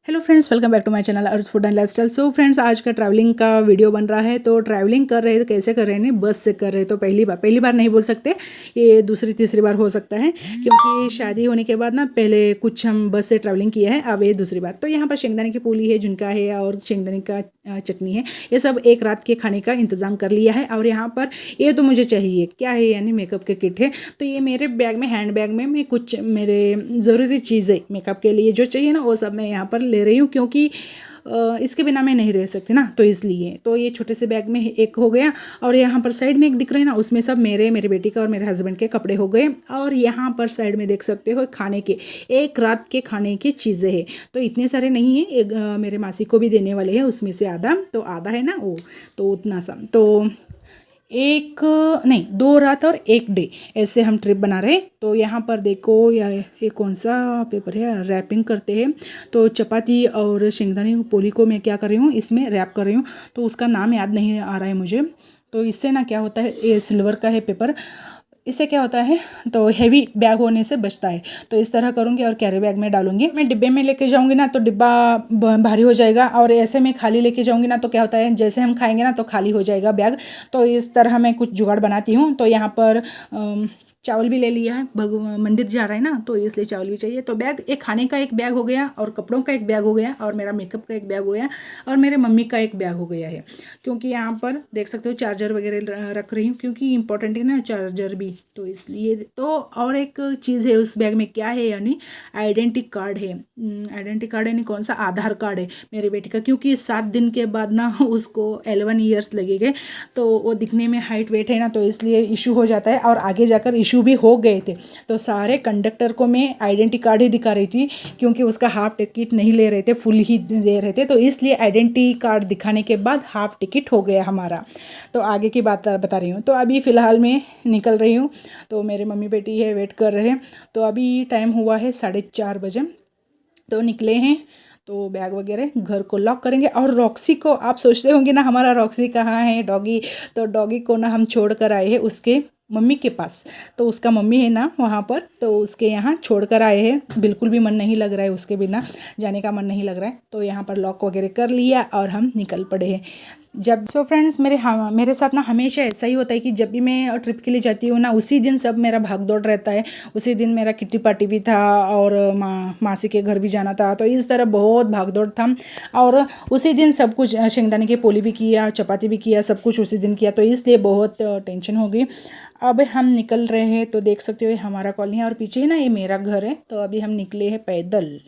Hello friends, welcome back to my channel अर्ज food and lifestyle. So friends, आज का travelling का video बन रहा है। तो ट्रैवलिंग कर रहे हैं तो कैसे कर रहे हैं, नहीं बस से कर रहे हैं। तो पहली बार नहीं बोल सकते, ये दूसरी तीसरी बार हो सकता है, क्योंकि शादी होने के बाद ना पहले कुछ हम बस से ट्रैवलिंग किए हैं, अब ये दूसरी बार। तो यहाँ पर शेंगदाने की पूली है, झुनका है और शेंगदाने का चटनी है। ये सब एक रात के खाने का इंतजाम कर लिया है। और यहाँ पर ये तो मुझे चाहिए, क्या है यानी मेकअप के किट है। तो ये मेरे बैग में, हैंड बैग में मैं कुछ मेरे ज़रूरी चीज़ें मेकअप के लिए जो चाहिए ना, वो सब मैं यहाँ पर ले रही हूँ, क्योंकि इसके बिना मैं नहीं रह सकती ना। तो इसलिए तो ये छोटे से बैग में एक हो गया। और यहाँ पर साइड में एक दिख रहे हैं ना, उसमें सब मेरे बेटी का और मेरे हस्बैंड के कपड़े हो गए। और यहाँ पर साइड में देख सकते हो खाने के, एक रात के खाने की चीज़ें हैं। तो इतने सारे नहीं है, एक मेरे मासी को भी देने वाले हैं, उसमें से आधा, तो आधा है ना वो, तो उतना सा। तो एक नहीं, 2 रात और 1 डे ऐसे हम ट्रिप बना रहे हैं। तो यहाँ पर देखो, ये कौन सा पेपर है, रैपिंग करते हैं। तो चपाती और शेंगदाने पोली को मैं क्या कर रही हूँ, इसमें रैप कर रही हूँ। तो उसका नाम याद नहीं आ रहा है मुझे। तो इससे ना क्या होता है, ये सिल्वर का है पेपर, इससे क्या होता है तो हैवी बैग होने से बचता है। तो इस तरह करूँगी और कैरी बैग में डालूंगी। मैं डिब्बे में लेके जाऊँगी ना तो डिब्बा भारी हो जाएगा, और ऐसे में खाली लेके जाऊँगी ना तो क्या होता है, जैसे हम खाएंगे ना तो खाली हो जाएगा बैग। तो इस तरह मैं कुछ जुगाड़ बनाती हूँ। तो यहाँ पर चावल भी ले लिया है, मंदिर जा रहा है ना, तो इसलिए चावल भी चाहिए। तो बैग, एक खाने का एक बैग हो गया, और कपड़ों का एक बैग हो गया, और मेरा मेकअप का एक बैग हो गया, और मेरे मम्मी का एक बैग हो गया है। क्योंकि यहाँ पर देख सकते हो चार्जर वगैरह रख रही हूँ, क्योंकि इंपॉर्टेंट है ना चार्जर भी, तो इसलिए। तो और एक चीज़ है उस बैग में, क्या है यानी आइडेंटिटी कार्ड है। आइडेंटिटी कार्ड यानी कौन सा, आधार कार्ड है मेरे बेटी का, क्योंकि 7 दिन के बाद ना उसको 11 ईयर्स लगेंगे। तो वो दिखने में हाइट वेट है ना, तो इसलिए इशू हो जाता है, और आगे जाकर इशू भी हो गए थे। तो सारे कंडक्टर को मैं आइडेंटिटी कार्ड ही दिखा रही थी, क्योंकि उसका हाफ टिकट नहीं ले रहे थे, फुल ही दे रहे थे। तो इसलिए आइडेंटिटी कार्ड दिखाने के बाद हाफ टिकट हो गया हमारा। तो आगे की बात बता रही हूँ। तो अभी फ़िलहाल मैं निकल रही हूँ। तो मेरे मम्मी बेटी है, वेट कर रहे हैं। तो अभी टाइम हुआ है 4:30 बजे, तो निकले हैं। तो बैग वगैरह घर को लॉक करेंगे। और रॉक्सी को, आप सोचते होंगे ना हमारा रॉक्सी कहाँ है, डॉगी। तो डॉगी को ना हम छोड़ कर आए हैं उसके मम्मी के पास। तो उसका मम्मी है ना वहाँ पर, तो उसके यहाँ छोड़ कर आए हैं। बिल्कुल भी मन नहीं लग रहा है, उसके बिना जाने का मन नहीं लग रहा है। तो यहाँ पर लॉक वगैरह कर लिया और हम निकल पड़े हैं। जब सो फ्रेंड्स, मेरे साथ ना हमेशा ऐसा ही होता है कि जब भी मैं ट्रिप के लिए जाती हूँ ना, उसी दिन सब मेरा भाग दौड़ रहता है। उसी दिन मेरा किट्टी पार्टी भी था, और मासी के घर भी जाना था। तो इस तरह बहुत भाग दौड़ था। और उसी दिन सब कुछ, शेंगदाने की पोली भी किया, चपाती भी किया, सब कुछ उसी दिन किया। तो इसलिए बहुत टेंशन हो गई। अब हम निकल रहे हैं। तो देख सकते हो ये हमारा कॉलोनी है, और पीछे ना ये मेरा घर है। तो अभी हम निकले हैं पैदल।